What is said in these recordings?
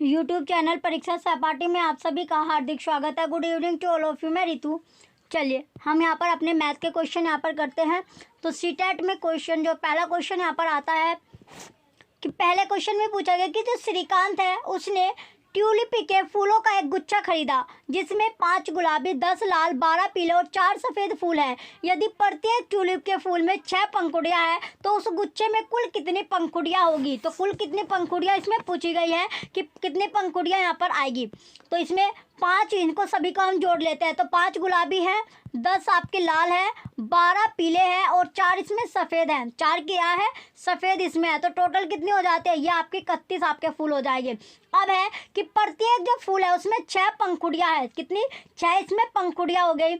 YouTube channel परीक्षा सहपाठी में आप सभी का हार्दिक स्वागत है। Good evening to all of you. मैं रितु। चलिए हम यहाँ पर अपने मैथ के क्वेश्चन यहाँ पर करते हैं। तो सीटेट में क्वेश्चन जो पहला क्वेश्चन यहाँ पर आता है कि पहले क्वेश्चन में पूछा गया कि जो श्रीकांत है उसने ट्यूलिप के फूलों का एक गुच्छा खरीदा जिसमें 5 गुलाबी, 10 लाल, 12 पीले और 4 सफ़ेद फूल हैं। यदि प्रत्येक ट्यूलिप के फूल में 6 पंखुड़ियाँ हैं तो उस गुच्छे में कुल कितनी पंखुड़ियाँ होगी। तो कुल कितनी पंखुड़ियाँ इसमें पूछी गई है कि कितनी पंखुड़ियाँ यहाँ पर आएगी। तो इसमें 5, इनको सभी को हम जोड़ लेते हैं। तो 5 गुलाबी हैं, 10 आपके लाल है, 12 पीले हैं और 4 इसमें सफ़ेद हैं। 4 क्या है, सफ़ेद इसमें है। तो टोटल कितने हो जाते हैं, ये आपके 31 आपके फूल हो जाएंगे। अब है कि प्रत्येक जो फूल है उसमें 6 पंखुड़ियाँ हैं। कितनी, 6 इसमें पंखुड़ियाँ हो गई।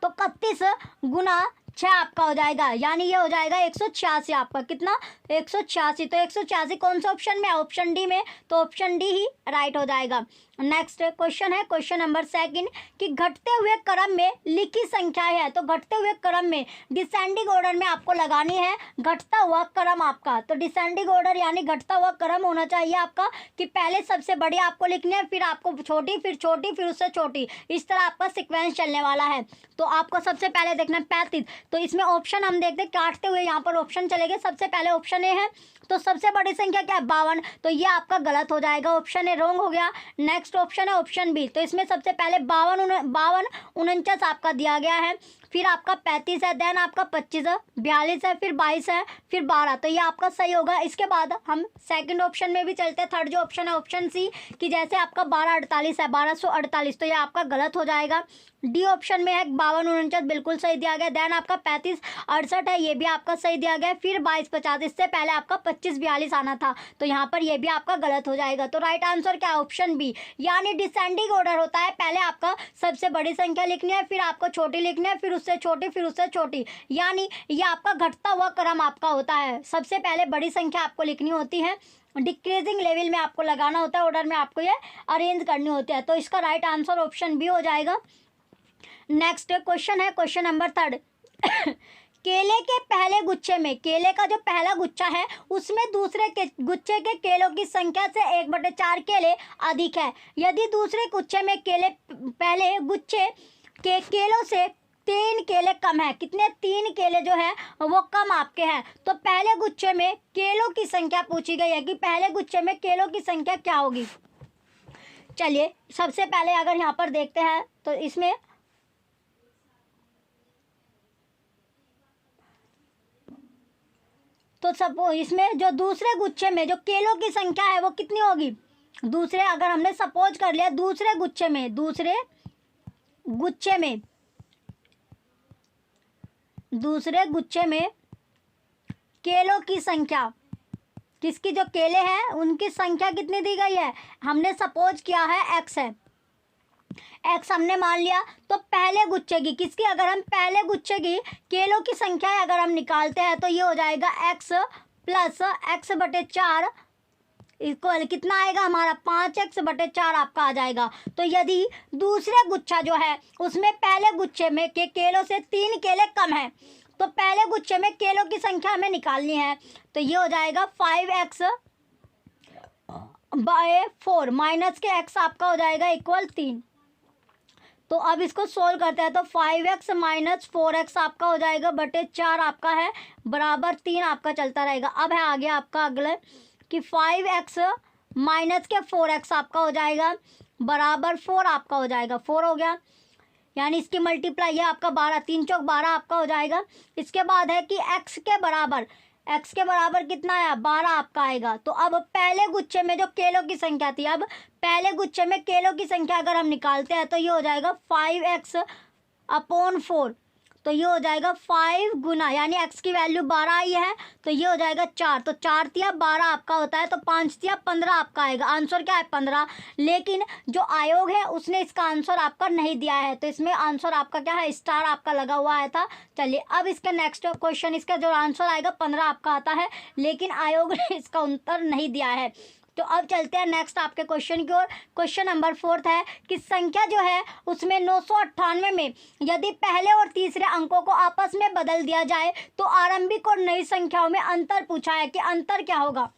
तो 31 गुना 6 आपका हो जाएगा, यानी ये हो जाएगा 186 आपका। कितना, 186। तो 186 कौन सा ऑप्शन में है, ऑप्शन डी में। तो ऑप्शन डी ही राइट हो जाएगा। नेक्स्ट क्वेश्चन है क्वेश्चन नंबर 2 कि घटते हुए क्रम में लिखी संख्या है। तो घटते हुए क्रम में डिसेंडिंग ऑर्डर में आपको लगानी है घटता हुआ क्रम आपका। तो डिसेंडिंग ऑर्डर यानी घटता हुआ क्रम होना चाहिए आपका कि पहले सबसे बड़ी आपको लिखनी है, फिर आपको छोटी, फिर उससे छोटी, इस तरह आपका सीक्वेंस चलने वाला है। तो आपको सबसे पहले देखना है 35। तो इसमें ऑप्शन हम देखते हैं, काटते हुए यहाँ पर ऑप्शन चलेंगे। सबसे पहले ऑप्शन ए है, तो सबसे बड़ी संख्या क्या है, 52। तो ये आपका गलत हो जाएगा, ऑप्शन ए रॉन्ग हो गया। नेक्स्ट ऑप्शन है ऑप्शन बी। तो इसमें सबसे पहले 52, 49 आपका दिया गया है, फिर आपका 35 है, देन आपका 25 है, 42 है, फिर 22 है, फिर 12। तो ये आपका सही होगा। इसके बाद हम सेकंड ऑप्शन में भी चलते हैं। थर्ड जो ऑप्शन है ऑप्शन सी कि जैसे आपका 1248 है, 1248। तो ये आपका गलत हो जाएगा। डी ऑप्शन में है 52, 49 बिल्कुल सही दिया गया। देन आपका 35, 68 है, ये भी आपका सही दिया गया। फिर 22, 50, इससे पहले आपका 25, 42 आना था। तो यहाँ पर ये भी आपका गलत हो जाएगा। तो राइट आंसर क्या है, ऑप्शन बी। यानी डिसेंडिंग ऑर्डर होता है, पहले आपका सबसे बड़ी संख्या लिखनी है, फिर आपको छोटी लिखनी है, फिर उससे छोटी, फिर उससे छोटी। यानी ये आपका घटता हुआ क्रम आपका होता है। सबसे पहले बड़ी संख्या आपको लिखनी होती है, डिक्रीजिंग लेवल में आपको लगाना होता है, ऑर्डर में आपको ये अरेंज करनी होती है। तो इसका राइट आंसर ऑप्शन बी हो जाएगा। नेक्स्ट क्वेश्चन है क्वेश्चन नंबर 3 केले के पहले गुच्छे में, केले का जो पहला गुच्छा है उसमें दूसरे के गुच्छे के केलों की संख्या से 1/4 केले अधिक है। यदि दूसरे गुच्छे में केले पहले गुच्छे के केलों से 3 केले कम है, कितने, 3 केले जो है वो कम आपके हैं। तो पहले गुच्छे में केलों की संख्या पूछी गई है कि पहले गुच्छे में केलों की संख्या क्या होगी। चलिए सबसे पहले अगर यहाँ पर देखते हैं तो इसमें तो सब इसमें जो दूसरे गुच्छे में जो केलों की संख्या है वो कितनी होगी। दूसरे, अगर हमने सपोज कर लिया दूसरे गुच्छे में केलों की संख्या, किसकी, जो केले हैं उनकी संख्या कितनी दी गई है, हमने सपोज किया है x है, x हमने मान लिया। तो पहले गुच्छे की, किसकी, अगर हम पहले गुच्छे की केलों की संख्या अगर हम निकालते हैं तो ये हो जाएगा x प्लस x/4 इक्वल कितना आएगा हमारा, 5x/4 आपका आ जाएगा। तो यदि दूसरे गुच्छा जो है उसमें पहले गुच्छे में के केलों से 3 केले कम है तो पहले गुच्छे में केलों की संख्या हमें निकालनी है। तो ये हो जाएगा 5x/4 माइनस के x आपका हो जाएगा इक्वल 3। तो अब इसको सोल्व करते हैं। तो 5x - 4x आपका हो जाएगा /4 आपका है बराबर 3 आपका चलता रहेगा। अब है आगे आपका अगले कि 5x माइनस के 4x आपका हो जाएगा बराबर 4 आपका हो जाएगा, 4 हो गया। यानी इसकी मल्टीप्लाई है आपका 12, 3 चौक 12 आपका हो जाएगा। इसके बाद है कि x के बराबर कितना आया, 12 आपका आएगा। तो अब पहले गुच्छे में जो केलों की संख्या थी, अब पहले गुच्छे में केलों की संख्या अगर हम निकालते हैं तो ये हो जाएगा 5x/4। तो ये हो जाएगा 5 गुना, यानी x की वैल्यू 12 आई है तो ये हो जाएगा 4। तो 4 तिया 12 आपका होता है, तो 5 तिया 15 आपका आएगा। आंसर क्या है, 15। लेकिन जो आयोग है उसने इसका आंसर आपका नहीं दिया है, तो इसमें आंसर आपका क्या है, स्टार आपका लगा हुआ आया था। चलिए अब इसका नेक्स्ट क्वेश्चन, इसका जो आंसर आएगा 15 आपका आता है, लेकिन आयोग ने इसका उत्तर नहीं दिया है। तो अब चलते हैं नेक्स्ट आपके क्वेश्चन की ओर। क्वेश्चन नंबर 4 है कि संख्या जो है उसमें 998 में यदि पहले और तीसरे अंकों को आपस में बदल दिया जाए तो आरंभिक और नई संख्याओं में अंतर पूछा है कि अंतर क्या होगा।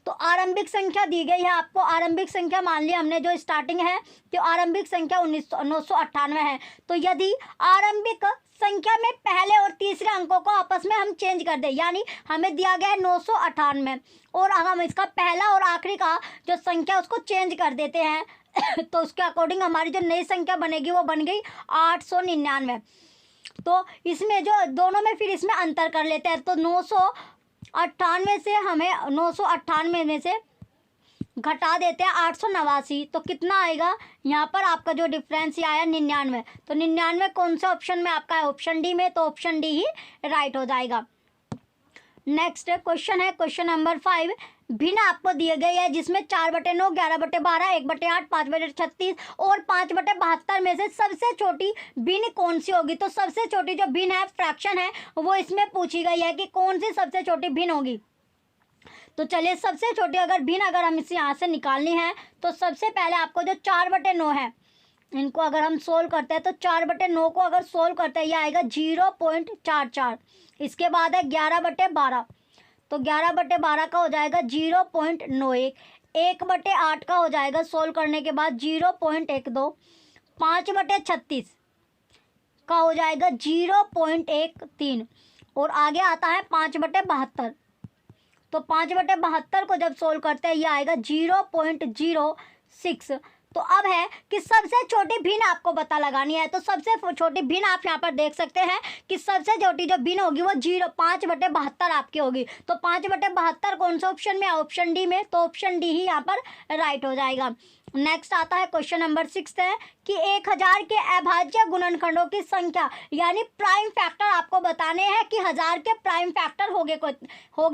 तो आरंभिक संख्या दी गई है आपको, आरंभिक संख्या मान लिया हमने जो स्टार्टिंग है, तो आरंभिक संख्या 998 है। तो यदि आरंभिक संख्या में पहले और तीसरे अंकों को आपस में हम चेंज कर दें, यानी हमें दिया गया है 998 और हम इसका पहला और आखिरी का जो संख्या उसको चेंज कर देते हैं तो उसके अकॉर्डिंग हमारी जो नई संख्या बनेगी वो बन गई 899। तो इसमें जो दोनों में फिर इसमें अंतर कर लेते हैं, तो 998 से हमें 998 में से घटा देते हैं 889, तो कितना आएगा यहाँ पर आपका जो डिफरेंस आया 99। तो 99 कौन से ऑप्शन में आपका है? ऑप्शन डी में, तो ऑप्शन डी ही राइट हो जाएगा। नेक्स्ट क्वेश्चन है क्वेश्चन नंबर 5। भिन्न आपको दिए गए हैं जिसमें 4/9, 11/12, 1/8, 5/36 और 5/72 में से सबसे छोटी भिन्न कौन सी होगी? तो सबसे छोटी जो भिन्न है फ्रैक्शन है वो इसमें पूछी गई है कि कौन सी सबसे छोटी भिन्न होगी। तो चलिए सबसे छोटी अगर भिन्न अगर हम इसे यहाँ से निकालनी है तो सबसे पहले आपको जो 4/9 है इनको अगर हम सोल्व करते हैं तो 4/9 को अगर सोल्व करते हैं ये आएगा 0.44। इसके बाद है 11/12, तो 11/12 का हो जाएगा 0.91। 1/8 का हो जाएगा सोल्व करने के बाद 0.12। 5/36 का हो जाएगा 0.13 और आगे आता है 5/72। तो 5/72 को जब सोल्व करते हैं ये आएगा 0.06। तो अब है कि सबसे छोटी भिन्न आपको पता लगानी है, तो सबसे छोटी भिन्न आप यहाँ पर देख सकते हैं कि सबसे छोटी जो भिन्न होगी वो 5/72 आपकी होगी। तो 5/72 कौन सा ऑप्शन में है? ऑप्शन डी में, तो ऑप्शन डी ही यहाँ पर राइट हो जाएगा। नेक्स्ट आता है क्वेश्चन नंबर 6 है कि 1000 के अभाज्य गुणनखंडों की संख्या यानी प्राइम फैक्टर आपको बताने हैं कि 1000 के प्राइम फैक्टर होगे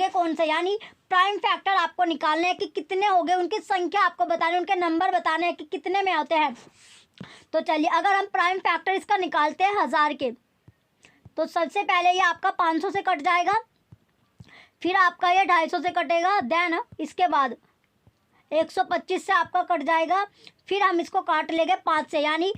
कौन से, यानी प्राइम फैक्टर आपको निकालने हैं कि कितने होंगे, उनकी संख्या आपको बताने, उनके नंबर बताने हैं कि कितने में होते हैं। तो चलिए अगर हम प्राइम फैक्टर इसका निकालते हैं 1000 के, तो सबसे पहले ये आपका 500 से कट जाएगा, फिर आपका ये 250 से कटेगा, देन इसके बाद 125 से आपका कट जाएगा, फिर हम इसको काट लेंगे 5 से, यानी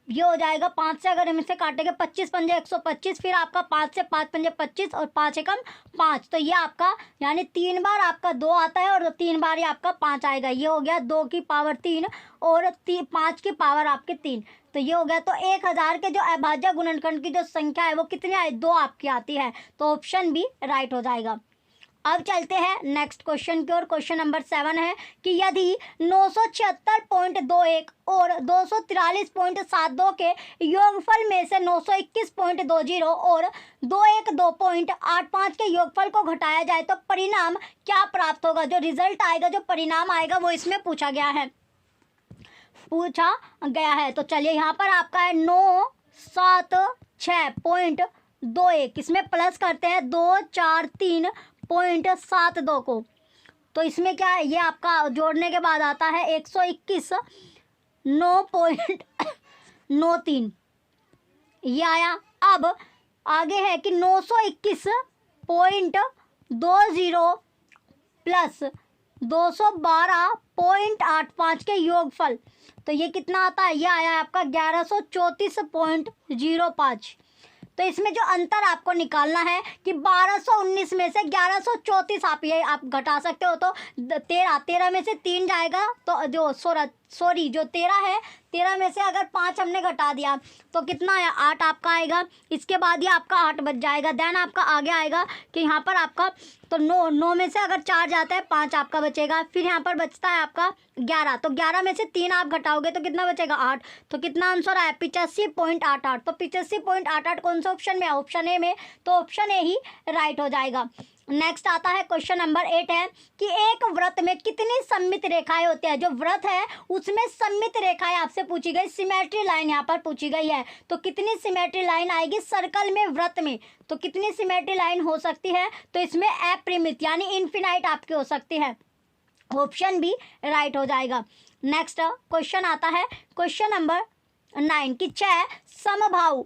ये हो जाएगा 5 से अगर हम इसे काटेंगे 25 पंजे 125, फिर आपका 5 से 5 पंजे 25 और 5 एकम 5। तो ये आपका यानी 3 बार आपका 2 आता है और 3 बार ये आपका 5 आएगा। ये हो गया 2 की पावर 3 और 5 की पावर आपके 3। तो ये हो गया। तो 1000 के जो अभाज्य गुणनखंड की जो संख्या है वो कितनी आई? 2 आपकी आती है, तो ऑप्शन बी राइट हो जाएगा। अब चलते हैं नेक्स्ट क्वेश्चन की ओर। क्वेश्चन नंबर 7 है कि यदि 976.21 और 243.72 के योगफल में से 921.20 और 212.85 के योगफल को घटाया जाए तो परिणाम क्या प्राप्त होगा? जो रिजल्ट आएगा, जो परिणाम आएगा वो इसमें पूछा गया है। तो चलिए यहाँ पर आपका है 976.21, इसमें प्लस करते हैं 243.72 को, तो इसमें क्या है, ये आपका जोड़ने के बाद आता है 121.9.93 ये आया। अब आगे है कि 921.20 प्लस 212.85 के योगफल, तो ये कितना आता है? ये आया है आपका 1134.05। तो इसमें जो अंतर आपको निकालना है कि 1219 में से 1134 आप घटा सकते हो, तो 13 में से 3 जाएगा, तो जो जो 13 है, 13 में से अगर 5 हमने घटा दिया तो कितना आया? 8 आपका आएगा। इसके बाद ये आपका 8 बच जाएगा। देन आपका आगे आएगा कि यहाँ पर आपका तो 9 में से अगर 4 जाता है 5 आपका बचेगा। फिर यहाँ पर बचता है आपका 11, तो 11 में से 3 आप घटाओगे तो कितना बचेगा? 8। तो कितना आंसर आया? 85.88। तो 85.88 कौन सा ऑप्शन में है? ऑप्शन ए में, तो ऑप्शन ए ही राइट हो जाएगा। नेक्स्ट आता है क्वेश्चन नंबर 8 है कि एक वृत्त में कितनी सममित रेखाएं होती है? जो वृत्त है उसमें सममित रेखाएं आपसे पूछी गई, सिमेट्री लाइन यहाँ पर पूछी गई है। तो कितनी सिमेट्री लाइन आएगी सर्कल में, वृत्त में? तो कितनी सिमेट्री लाइन हो सकती है? तो इसमें अपरिमित यानी इन्फिनाइट आपकी हो सकती है। ऑप्शन बी राइट हो जाएगा। नेक्स्ट क्वेश्चन आता है क्वेश्चन नंबर 9 कि 6 समबाहु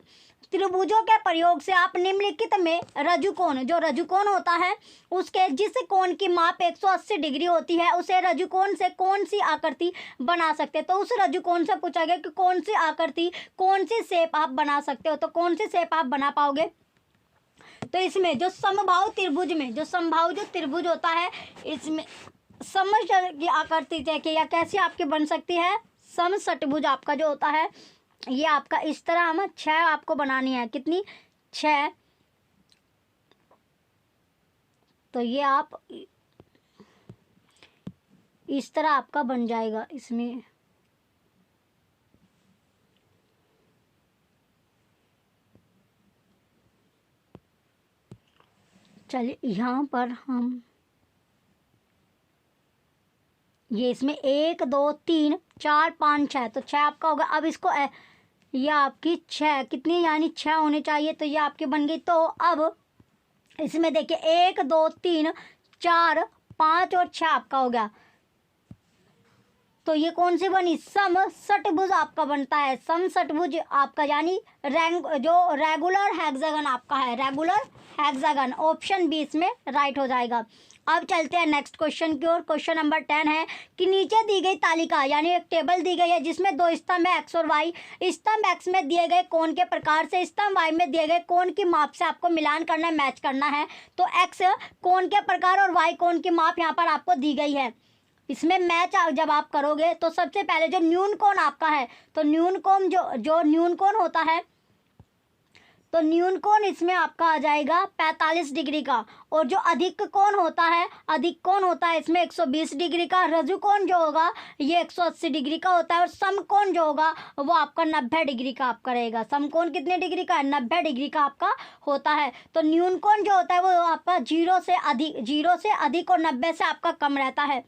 त्रिभुजों के प्रयोग से आप निम्नलिखित में रजुकोण, जो रजुकोण होता है उसके जिस कोण की माप 180 डिग्री होती है उसे रजुकोण से कौन सी आकृति बना सकते हैं? तो उस रजुकोण से पूछा गया कि कौन सी आकृति, कौन सी शेप आप बना सकते हो, तो कौन सी शेप आप बना पाओगे? तो इसमें जो समबाहु त्रिभुज में, जो समबाहु जो त्रिभुज होता है इसमें समषटभुज की आकृति देखिए या कैसी आपकी बन सकती है, समषटभुज आपका जो होता है ये आपका इस तरह हम 6 आपको बनानी है, कितनी 6। तो ये आप इस तरह आपका बन जाएगा। इसमें चलिए यहाँ पर हम ये इसमें 1 2 3 4 5 6, तो 6 आपका होगा। अब इसको ये आपकी 6 कितनी यानी 6 होनी चाहिए, तो ये आपकी बन गई। तो अब इसमें देखिए 1 2 3 4 5 और 6 आपका हो गया। तो ये कौन सी बनी, समषटभुज आपका बनता है। समषटभुज आपका यानी जो रेगुलर हेक्सागन आपका है, रेगुलर हेक्सागन, ऑप्शन बी इसमें राइट हो जाएगा। अब चलते हैं नेक्स्ट क्वेश्चन की ओर। क्वेश्चन नंबर 10 है कि नीचे दी गई तालिका यानी एक टेबल दी गई है जिसमें 2 स्तंभ है, एक्स और वाई। स्तंभ एक्स में दिए गए कोण के प्रकार से स्तंभ वाई में दिए गए कोण की माप से आपको मिलान करना है, मैच करना है। तो एक्स कोण के प्रकार और वाई कोण की माप यहाँ पर आपको दी गई है। इसमें मैच जब आप करोगे तो सबसे पहले जो न्यून कोण आपका है, तो न्यून कोण जो न्यून कोण होता है, तो न्यून कोण इसमें आपका आ जाएगा 45 डिग्री का। और जो अधिक कोण होता है, अधिक कोण होता है इसमें 120 डिग्री का। रजु कोण जो होगा ये 180 डिग्री का होता है। और समकोण जो होगा वो आपका 90 डिग्री का आपका रहेगा। समकोण कितने डिग्री का है, 90 डिग्री का आपका होता है। तो न्यून कोण जो होता है वो आपका 0 से अधिक और 90 से आपका कम रहता है,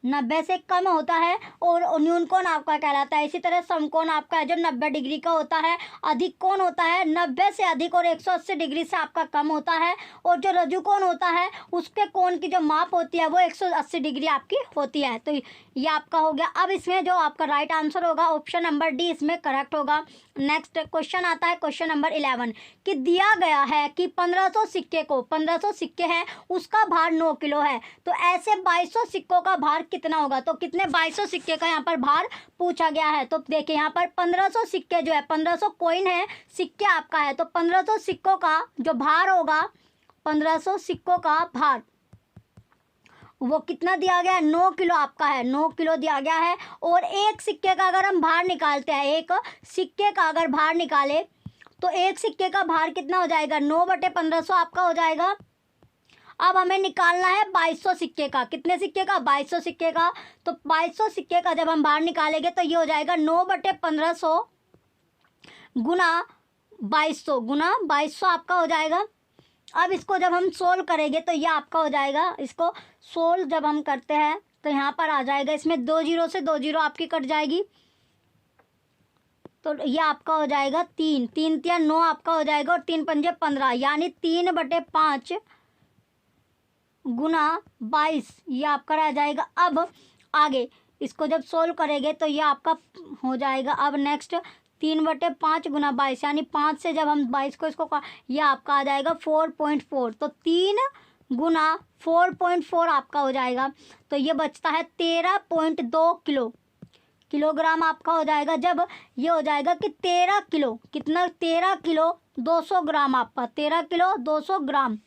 90 से कम होता है और न्यून कोण आपका कहलाता है। इसी तरह समकोण आपका है जो 90 डिग्री का होता है। अधिक कोण होता है 90 से अधिक और 180 डिग्री से आपका कम होता है। और जो रजु कोण होता है उसके कोण की जो माप होती है वो 180 डिग्री आपकी होती है। तो ये आपका हो गया। अब इसमें जो आपका राइट आंसर होगा ऑप्शन नंबर डी इसमें करेक्ट होगा। नेक्स्ट क्वेश्चन आता है क्वेश्चन नंबर 11 कि दिया गया है कि 1500 सिक्के हैं, उसका भार 9 किलो है। तो ऐसे 2200 सिक्कों का भार कितना होगा। तो कितने 2200 सिक्के का यहाँ पर भार पूछा गया है। तो देखिए यहाँ पर 1500 सिक्के जो है, 1500 कॉइन है, सिक्के आपका है। तो 1500 सिक्कों का जो भार होगा, 1500 सिक्कों का भार वो कितना दिया गया है, 9 किलो आपका है, 9 किलो दिया गया है। और एक सिक्के का अगर हम भार निकालते हैं, एक सिक्के का अगर भार निकाले तो एक सिक्के का भार कितना हो जाएगा, 9/1500 आपका हो जाएगा। अब हमें निकालना है 2200 सिक्के का। कितने सिक्के का, 2200 सिक्के का। तो 2200 सिक्के का जब हम भार निकालेंगे तो ये हो जाएगा 9/1500 गुना 2200 आपका हो जाएगा। अब इसको जब हम सोल्व करेंगे तो ये आपका हो जाएगा। इसको सोल्व जब हम करते हैं तो यहाँ पर आ जाएगा, इसमें 2 जीरो से 2 जीरो आपकी कट जाएगी। तो ये आपका हो जाएगा 3 3 या 9 आपका हो जाएगा। और 3 पंजे 15 यानी 3/5 गुना 22 ये आपका रह जाएगा। अब आगे इसको जब सोल्व करेंगे तो ये आपका हो जाएगा। अब नेक्स्ट 3/5 गुना 22 यानी 5 से जब हम 22 को इसको ये आपका आ जाएगा 4.4। तो 3 गुना 4.4 आपका हो जाएगा। तो ये बचता है 13.2 किलोग्राम आपका हो जाएगा। जब ये हो जाएगा कि 13 किलो, कितना 13 किलो 200 ग्राम आपका, 13 किलो 200 ग्राम।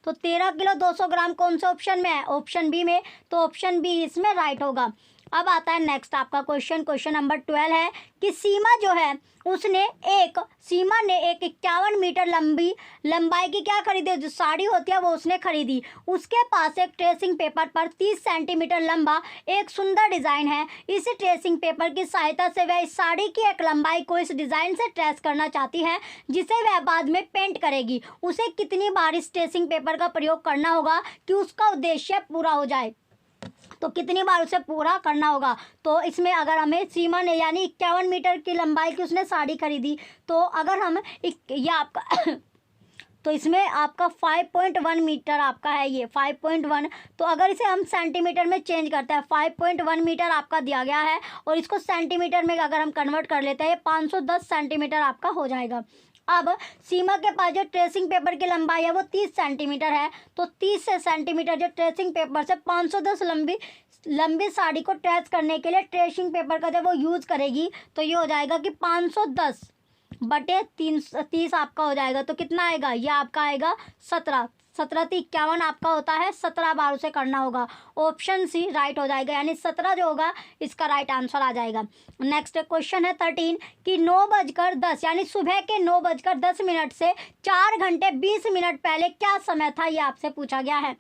तो 13 किलो 200 ग्राम कौन से ऑप्शन में है, ऑप्शन बी में। तो ऑप्शन बी इसमें राइट होगा। अब आता है नेक्स्ट आपका क्वेश्चन नंबर 12 है कि सीमा ने एक 51 मीटर लंबाई की क्या खरीदी, जो साड़ी होती है वो उसने खरीदी। उसके पास एक ट्रेसिंग पेपर पर 30 सेंटीमीटर लंबा एक सुंदर डिज़ाइन है। इस ट्रेसिंग पेपर की सहायता से वह इस साड़ी की एक लंबाई को इस डिज़ाइन से ट्रेस करना चाहती है जिसे वह बाद में पेंट करेगी। उसे कितनी बार इस ट्रेसिंग पेपर का प्रयोग करना होगा कि उसका उद्देश्य पूरा हो जाए। तो कितनी बार उसे पूरा करना होगा। तो इसमें अगर हमें सीमा ने यानी 51 मीटर की लंबाई की उसने साड़ी खरीदी, तो अगर हम ये आपका तो इसमें आपका 5.1 मीटर आपका है, ये 5.1। तो अगर इसे हम सेंटीमीटर में चेंज करते हैं, 5.1 मीटर आपका दिया गया है और इसको सेंटीमीटर में अगर हम कन्वर्ट कर लेते हैं, ये 510 सेंटीमीटर आपका हो जाएगा। अब सीमा के पास जो ट्रेसिंग पेपर की लंबाई है वो 30 सेंटीमीटर है। तो 30 सेंटीमीटर जो ट्रेसिंग पेपर से 510 लंबी साड़ी को ट्रेस करने के लिए ट्रेसिंग पेपर का जब वो यूज़ करेगी तो ये हो जाएगा कि 510/30 आपका हो जाएगा। तो कितना आएगा, ये आपका आएगा 17 17×3 = 51 आपका होता है, 17 बार उसे करना होगा। ऑप्शन सी राइट हो जाएगा, यानी 17 जो होगा इसका राइट आंसर आ जाएगा। नेक्स्ट क्वेश्चन है 13 कि 9:10 यानी सुबह के 9:10 से 4 घंटे 20 मिनट पहले क्या समय था, ये आपसे पूछा गया है।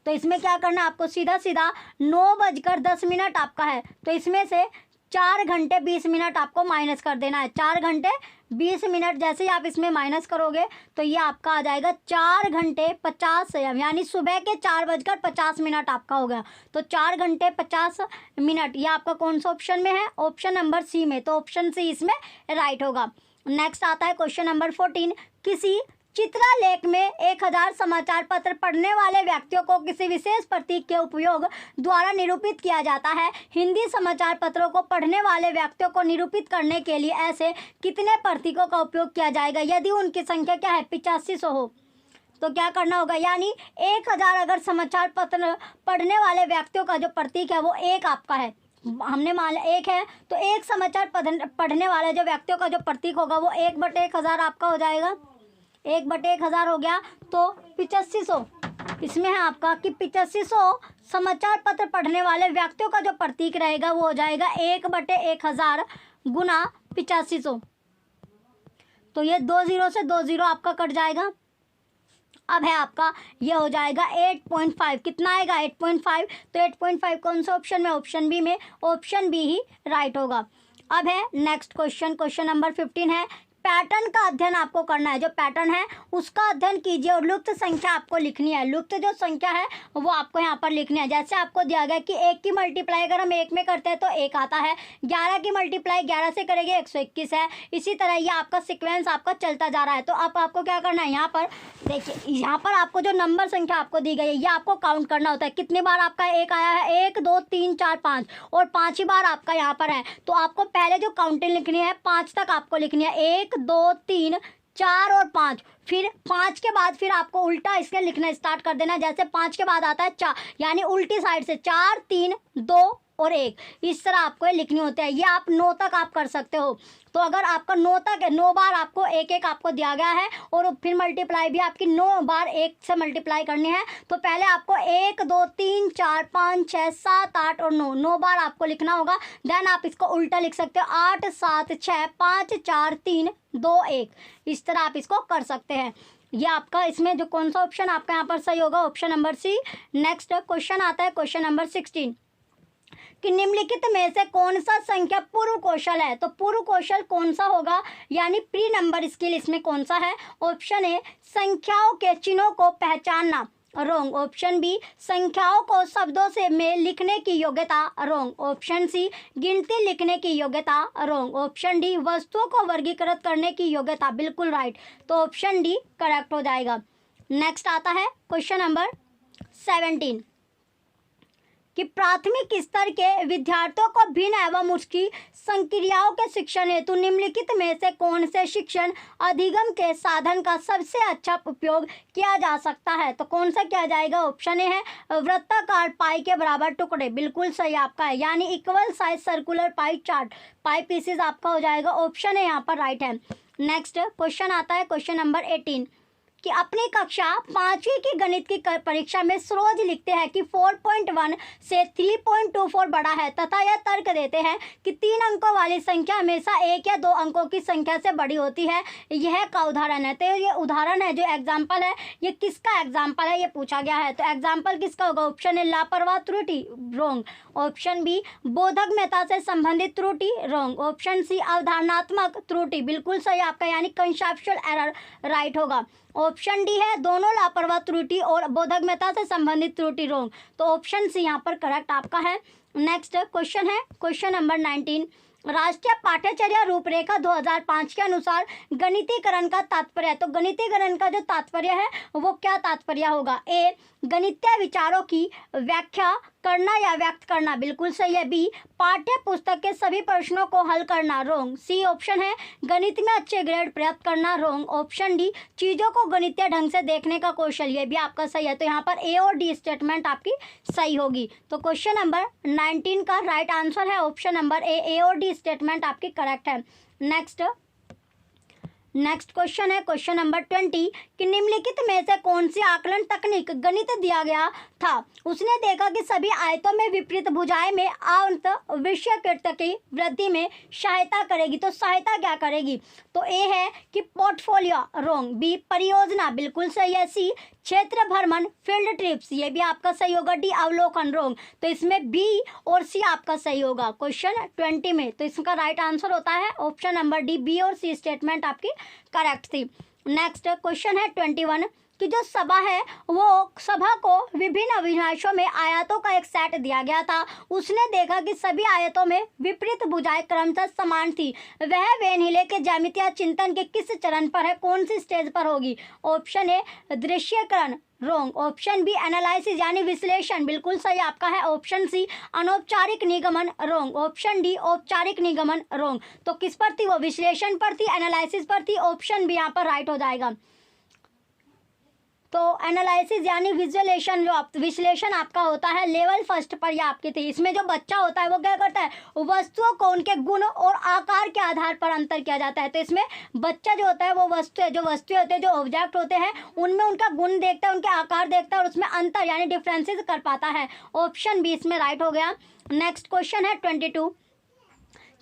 तो इसमें क्या करना है आपको, सीधा सीधा 9:10 आपका है, तो इसमें से 4 घंटे 20 मिनट आपको माइनस कर देना है। 4 घंटे 20 मिनट जैसे ही आप इसमें माइनस करोगे तो ये आपका आ जाएगा 4 घंटे 50 यानी सुबह के 4:50 आपका हो गया। तो 4 घंटे 50 मिनट ये आपका कौन सा ऑप्शन में है, ऑप्शन नंबर सी में, तो ऑप्शन सी इसमें राइट होगा। नेक्स्ट आता है क्वेश्चन नंबर 14, किसी चित्रलेख में 1000 समाचार पत्र पढ़ने वाले व्यक्तियों को किसी विशेष प्रतीक के उपयोग द्वारा निरूपित किया जाता है। हिंदी समाचार पत्रों को पढ़ने वाले व्यक्तियों को निरूपित करने के लिए ऐसे कितने प्रतीकों का उपयोग किया जाएगा यदि उनकी संख्या क्या है 8500 हो। तो क्या करना होगा, यानी 1000 अगर समाचार पत्र पढ़ने वाले व्यक्तियों का जो प्रतीक है वो एक आपका है, हमने मान लिया एक है, तो एक समाचार पढ़ने वाले जो व्यक्तियों का जो प्रतीक होगा वो 1/1000 आपका हो जाएगा। 1/1000 हो गया तो 8500 इसमें है आपका कि 8500 समाचार पत्र पढ़ने वाले व्यक्तियों का जो प्रतीक रहेगा वो हो जाएगा 1/1000 गुना 8500। तो ये 2 0 से 2 0 आपका कट जाएगा। अब है आपका ये हो जाएगा 8.5, कितना आएगा 8.5, तो 8.5 कौन सा ऑप्शन में, ऑप्शन बी में, ऑप्शन बी ही राइट होगा। अब है नेक्स्ट क्वेश्चन, क्वेश्चन नंबर 15 है, पैटर्न का अध्ययन आपको करना है। जो पैटर्न है उसका अध्ययन कीजिए और लुप्त संख्या आपको लिखनी है। लुप्त जो संख्या है वो आपको यहाँ पर लिखनी है। जैसे आपको दिया गया कि 1 की मल्टीप्लाई अगर हम 1 में करते हैं तो 1 आता है, 11 की मल्टीप्लाई 11 से करेंगे 121 है। इसी तरह ये आपका सीक्वेंस आपका चलता जा रहा है। तो अब आपको क्या करना है, यहाँ पर देखिए, यहाँ पर आपको जो नंबर संख्या आपको दी गई है ये आपको काउंट करना होता है। कितनी बार आपका 1 आया है, 1 2 3 4 5 और 5 ही बार आपका यहाँ पर है। तो आपको पहले जो काउंटिंग लिखनी है 5 तक आपको लिखनी है, 1 2 3 4 और 5। फिर 5 के बाद फिर आपको उल्टा इसके लिखना स्टार्ट कर देना। जैसे 5 के बाद आता है 4, यानी उल्टी साइड से 4 3 2 और 1, इस तरह आपको ये लिखनी होती है। ये आप 9 तक आप कर सकते हो। तो अगर आपका 9 तक है, 9 बार आपको 1 आपको दिया गया है और फिर मल्टीप्लाई भी आपकी 9 बार 1 से मल्टीप्लाई करनी है। तो पहले आपको 1 2 3 4 5 6 7 8 और 9 बार आपको लिखना होगा। देन आप इसको उल्टा लिख सकते हो, 8 7 6 5 4 3 2 1, इस तरह आप इसको कर सकते हैं। ये आपका इसमें जो कौन सा ऑप्शन आपका यहाँ पर सही होगा, option number C. Next question आता है क्वेश्चन नंबर 16 कि निम्नलिखित में से कौन सा संख्या पूर्व कौशल है। तो पूर्व कौशल कौन सा होगा, यानी प्री नंबर स्किल इसमें कौन सा है। ऑप्शन ए संख्याओं के चिन्हों को पहचानना, रोंग। ऑप्शन बी संख्याओं को शब्दों से में लिखने की योग्यता, रोंग। ऑप्शन सी गिनती लिखने की योग्यता, रोंग। ऑप्शन डी वस्तुओं को वर्गीकृत करने की योग्यता, बिल्कुल राइट। तो ऑप्शन डी करेक्ट हो जाएगा। नेक्स्ट आता है क्वेश्चन नंबर 17 कि प्राथमिक स्तर के विद्यार्थियों को भिन्न एवं उसकी संक्रियाओं के शिक्षण हेतु निम्नलिखित में से कौन से शिक्षण अधिगम के साधन का सबसे अच्छा उपयोग किया जा सकता है। तो कौन सा किया जाएगा, ऑप्शन ए है वृत्ताकार पाई के बराबर टुकड़े, बिल्कुल सही आपका है, यानी equal size circular pie chart, pie pieces आपका हो जाएगा। ऑप्शन ए यहाँ पर राइट है। नेक्स्ट क्वेश्चन आता है क्वेश्चन नंबर 18 कि अपनी कक्षा 5वीं की गणित की परीक्षा में सरोज लिखते हैं कि 4.1 से 3.24 बड़ा है तथा यह तर्क देते हैं कि 3 अंकों वाली संख्या हमेशा 1 या 2 अंकों की संख्या से बड़ी होती है। यह का उदाहरण है। तो ये उदाहरण है, जो एग्जाम्पल है ये किसका एग्जाम्पल है ये पूछा गया है। तो एग्जाम्पल किसका होगा, ऑप्शन ए लापरवाह त्रुटि, रोंग। ऑप्शन बी बोधगम्यता से संबंधित त्रुटि, रोंग। ऑप्शन सी अवधारणात्मक त्रुटि, बिल्कुल सही आपका, यानी कंसेप्चुअल एरर राइट होगा। ऑप्शन डी है दोनों लापरवाह त्रुटि और बोधगम्यता से संबंधित त्रुटि, रोंग। तो ऑप्शन सी यहाँ पर करेक्ट आपका है। नेक्स्ट क्वेश्चन है क्वेश्चन नंबर 19 राष्ट्रीय पाठ्यचर्या रूपरेखा 2005 के अनुसार गणितीकरण का तात्पर्य। तो गणितीकरण का जो तात्पर्य है वो क्या तात्पर्य होगा, ए गणितीय विचारों की व्याख्या करना या व्यक्त करना, बिल्कुल सही है। बी पाठ्य पुस्तक के सभी प्रश्नों को हल करना, रोंग। सी ऑप्शन है गणित में अच्छे ग्रेड प्राप्त करना, रोंग। ऑप्शन डी चीज़ों को गणितीय ढंग से देखने का कौशल, ये भी आपका सही है। तो यहाँ पर ए और डी स्टेटमेंट आपकी सही होगी। तो क्वेश्चन नंबर 19 का राइट आंसर है ऑप्शन नंबर ए और डी स्टेटमेंट आपकी करेक्ट है। नेक्स्ट नेक्स्ट क्वेश्चन है क्वेश्चन नंबर 20 कि निम्नलिखित में से कौन सी आकलन तकनीक गणित दिया गया था। उसने देखा कि सभी आयतों में विपरीत भुजाएं में अंत विषयकृत की वृद्धि में सहायता करेगी। तो सहायता क्या करेगी? तो ए है कि पोर्टफोलियो, रॉन्ग। बी परियोजना, बिल्कुल सही है। सी क्षेत्र भ्रमण, फील्ड ट्रिप्स, ये भी आपका सही होगा। डी अवलोकन, रॉन्ग। तो इसमें बी और सी आपका सही होगा क्वेश्चन 20 में। तो इसका राइट आंसर होता है ऑप्शन नंबर डी, बी और सी स्टेटमेंट आपकी करेक्ट थी। नेक्स्ट क्वेश्चन है 21 कि जो सभा है वो सभा को विभिन्न अविनाशों में आयतों का एक सेट दिया गया था। उसने देखा कि सभी आयतों में विपरीत भुजाएं क्रमशः समान थी। वह वेनहिले के ज्यामितीय चिंतन के किस चरण पर है, कौन सी स्टेज पर होगी? ऑप्शन ए दृश्यकरण, रॉन्ग। ऑप्शन बी एनालिसिस यानी विश्लेषण, बिल्कुल सही आपका है ऑप्शन सी अनौपचारिक निगमन, रॉन्ग। ऑप्शन डी औपचारिक निगमन, रॉन्ग। तो किस पर थी वो? विश्लेषण पर थी, एनालिसिस पर थी। ऑप्शन बी यहाँ पर राइट हो जाएगा। तो एनालिसिस यानी विजुअलेशन, जो विश्लेषण आपका होता है लेवल फर्स्ट पर, यह आपकी थी। इसमें जो बच्चा होता है वो क्या करता है? वस्तुओं को उनके गुण और आकार के आधार पर अंतर किया जाता है। तो इसमें बच्चा जो होता है वो वस्तु है, जो वस्तु होते हैं, जो ऑब्जेक्ट होते हैं, उनमें उनका गुण देखता है, उनके आकार देखता है और उसमें अंतर यानी डिफरेंसेस कर पाता है। ऑप्शन बी इसमें राइट हो गया। नेक्स्ट क्वेश्चन है 22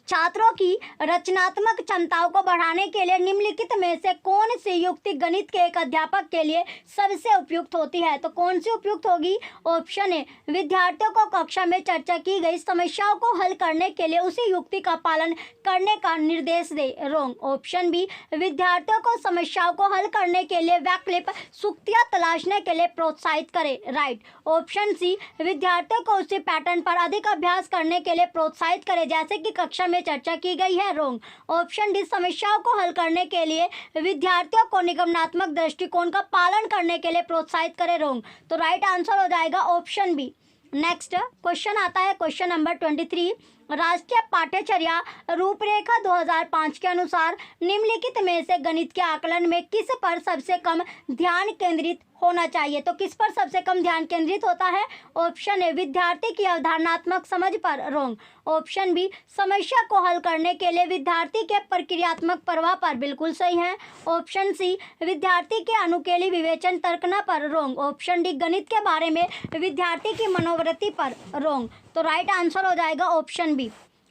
छात्रों की रचनात्मक क्षमताओं को बढ़ाने के लिए निम्नलिखित में से कौन सी युक्ति गणित के एक अध्यापक के लिए सबसे उपयुक्त होती है? तो कौन सी उपयुक्त होगी? ऑप्शन ए विद्यार्थियों को कक्षा में चर्चा की गई समस्याओं को हल करने के लिए उसी युक्ति का पालन करने का निर्देश दे, रॉन्ग। ऑप्शन बी विद्यार्थियों को समस्याओं को हल करने के लिए वैकल्पिक युक्तियां तलाशने के लिए प्रोत्साहित करे, राइट। ऑप्शन सी विद्यार्थियों को उसी पैटर्न पर अधिक अभ्यास करने के लिए प्रोत्साहित करे जैसे कि कक्षा में चर्चा की गई है, रॉन्ग। ऑप्शन डी समस्याओं को हल करने के लिए विद्यार्थियों को निगमनात्मक दृष्टिकोण का पालन करने के लिए प्रोत्साहित करें, रॉन्ग। तो राइट आंसर हो जाएगा ऑप्शन बी। नेक्स्ट क्वेश्चन आता है क्वेश्चन नंबर 23 राष्ट्रीय पाठ्यचर्या रूपरेखा 2005 के अनुसार निम्नलिखित में से गणित के आकलन में किस पर सबसे कम ध्यान केंद्रित होना चाहिए? तो किस पर सबसे कम ध्यान केंद्रित होता है? ऑप्शन ए विद्यार्थी की अवधारणात्मक समझ पर, रॉन्ग। ऑप्शन बी समस्या को हल करने के लिए विद्यार्थी के प्रक्रियात्मक प्रवाह पर, बिल्कुल सही है। ऑप्शन सी विद्यार्थी के अनुकेली विवेचन तर्कना पर, रॉन्ग। ऑप्शन डी गणित के बारे में विद्यार्थी की मनोवृत्ति पर, रॉन्ग। तो राइट आंसर हो जाएगा ऑप्शन बी।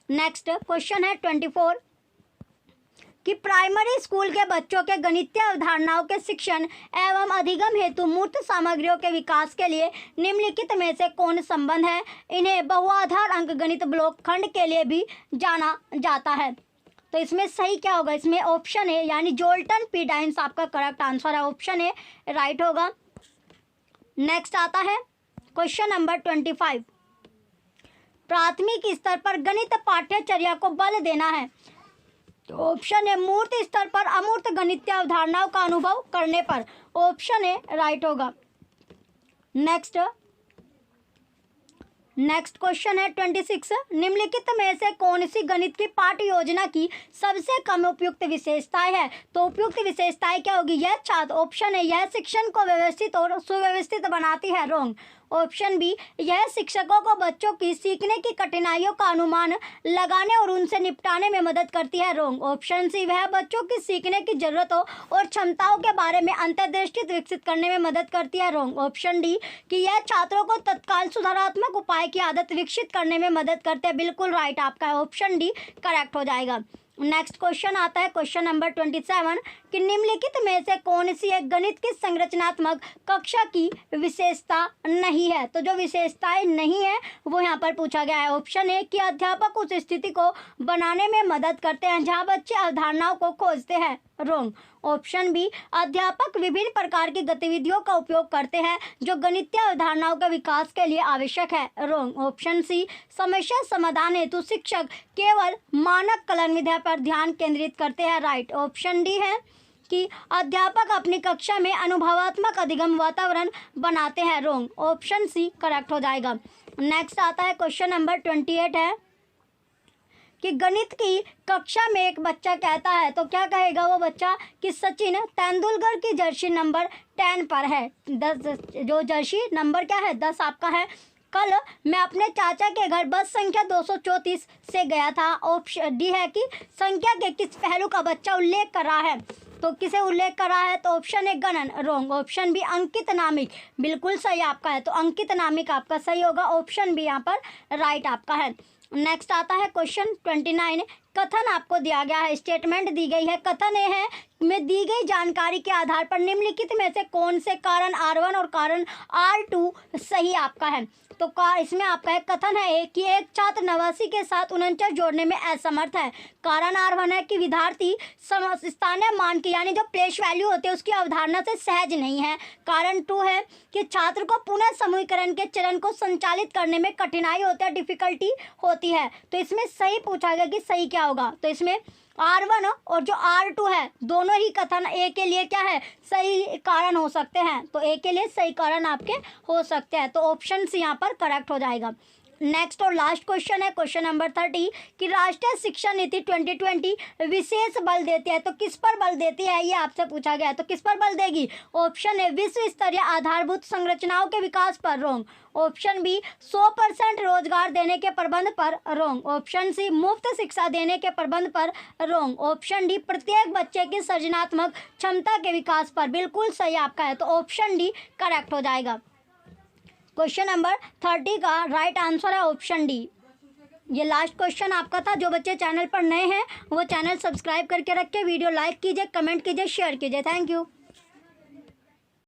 नेक्स्ट क्वेश्चन है 24 कि प्राइमरी स्कूल के बच्चों के गणितीय अवधारणाओं के शिक्षण एवं अधिगम हेतु मूर्त सामग्रियों के विकास के लिए निम्नलिखित में से कौन संबंध है? इन्हें बहुआधार अंकगणित ब्लॉक खंड के लिए भी जाना जाता है। तो इसमें सही क्या होगा? इसमें ऑप्शन ए यानी जोल्टन पी डाइन्स आपका करेक्ट आंसर है, ऑप्शन ए राइट होगा। नेक्स्ट आता है क्वेश्चन नंबर 25 प्राथमिक स्तर पर गणित पाठ्यचर्या को बल देना है। तो ऑप्शन ए मूर्त स्तर पर अमूर्त गणितीय अवधारणाओं का अनुभव करने पर, ऑप्शन ए राइट होगा। नेक्स्ट क्वेश्चन है 26 निम्नलिखित में से कौन सी गणित की पाठ्य योजना की सबसे कम उपयुक्त विशेषताएं है? तो उपयुक्त विशेषताएं क्या होगी? यह छात्र, ऑप्शन ए यह शिक्षण को व्यवस्थित और सुव्यवस्थित बनाती है, रॉन्ग। ऑप्शन बी यह शिक्षकों को बच्चों की सीखने की कठिनाइयों का अनुमान लगाने और उनसे निपटाने में मदद करती है, रॉन्ग। ऑप्शन सी वह बच्चों की सीखने की जरूरतों और क्षमताओं के बारे में अंतर्दृष्टि विकसित करने में मदद करती है, रॉन्ग। ऑप्शन डी कि यह छात्रों को तत्काल सुधारात्मक उपाय की आदत विकसित करने में मदद करते हैं, बिल्कुल राइट आपका है, ऑप्शन डी करेक्ट हो जाएगा। नेक्स्ट क्वेश्चन आता है क्वेश्चन नंबर 27 कि निम्नलिखित में से कौन सी एक गणित की संरचनात्मक कक्षा की विशेषता नहीं है? तो जो विशेषताएं नहीं है वो यहाँ पर पूछा गया है। ऑप्शन ए कि अध्यापक उस स्थिति को बनाने में मदद करते हैं जहाँ बच्चे अवधारणाओं को खोजते हैं, रॉन्ग। ऑप्शन बी अध्यापक विभिन्न प्रकार की गतिविधियों का उपयोग करते हैं जो गणितीय अवधारणाओं के विकास के लिए आवश्यक है, रॉन्ग। ऑप्शन सी समस्या समाधान हेतु शिक्षक केवल मानक कलन विधा पर ध्यान केंद्रित करते हैं, राइट। ऑप्शन डी है कि अध्यापक अपनी कक्षा में अनुभवात्मक अधिगम वातावरण बनाते हैं, रॉन्ग। ऑप्शन सी करेक्ट हो जाएगा। नेक्स्ट आता है क्वेश्चन नंबर 28 है कि गणित की कक्षा में एक बच्चा कहता है, तो क्या कहेगा वो बच्चा? कि सचिन तेंदुलकर की जर्सी नंबर 10 पर है। 10 जो जर्सी नंबर क्या है? 10 आपका है। कल मैं अपने चाचा के घर बस संख्या 234 से गया था। ऑप्शन डी है कि संख्या के किस पहलू का बच्चा उल्लेख कर रहा है? तो किसे उल्लेख करा है? तो ऑप्शन ए गणन, रॉन्ग। ऑप्शन बी अंकित नामिक, बिल्कुल सही आपका है। तो अंकित नामिक आपका सही होगा, ऑप्शन बी यहाँ पर राइट आपका है। नेक्स्ट आता है क्वेश्चन 29। कथन आपको दिया गया है, स्टेटमेंट दी गई है। कथन ये है, में दी गई जानकारी के आधार पर निम्नलिखित में से कौन से कारण R1 और कारण R2 सही आपका है? तो इसमें आपका एक कथन है कि एक छात्र 89 के साथ 49 जोड़ने में असमर्थ है। कारण R1 है कि विद्यार्थी स्थानीय मान की यानी जो प्लेस वैल्यू होती है उसकी अवधारणा से सहज नहीं है। कारण 2 है कि छात्र को पुनः समूहीकरण के चरण को संचालित करने में कठिनाई होती है, डिफिकल्टी होती है। तो इसमें सही पूछा गया कि सही क्या होगा? तो इसमें R1 और जो R2 है दोनों ही कथन ए के लिए क्या है? सही कारण हो सकते हैं। तो ए के लिए सही कारण आपके हो सकते हैं। तो ऑप्शन सी यहाँ पर करेक्ट हो जाएगा। नेक्स्ट और लास्ट क्वेश्चन है क्वेश्चन नंबर 30 कि राष्ट्रीय शिक्षा नीति 2020 विशेष बल देती है। तो किस पर बल देती है ये आपसे पूछा गया है। तो किस पर बल देगी? ऑप्शन ए विश्व स्तरीय आधारभूत संरचनाओं के विकास पर, रॉन्ग। ऑप्शन बी 100% रोजगार देने के प्रबंध पर, रॉन्ग। ऑप्शन सी मुफ्त शिक्षा देने के प्रबंध पर, रॉन्ग। ऑप्शन डी प्रत्येक बच्चे की सृजनात्मक क्षमता के विकास पर, बिल्कुल सही आपका है। तो ऑप्शन डी करेक्ट हो जाएगा। क्वेश्चन नंबर 30 का राइट आंसर है ऑप्शन डी। ये लास्ट क्वेश्चन आपका था। जो बच्चे चैनल पर नए हैं वो चैनल सब्सक्राइब करके रखें, वीडियो लाइक कीजिए, कमेंट कीजिए, शेयर कीजिए। Thank you.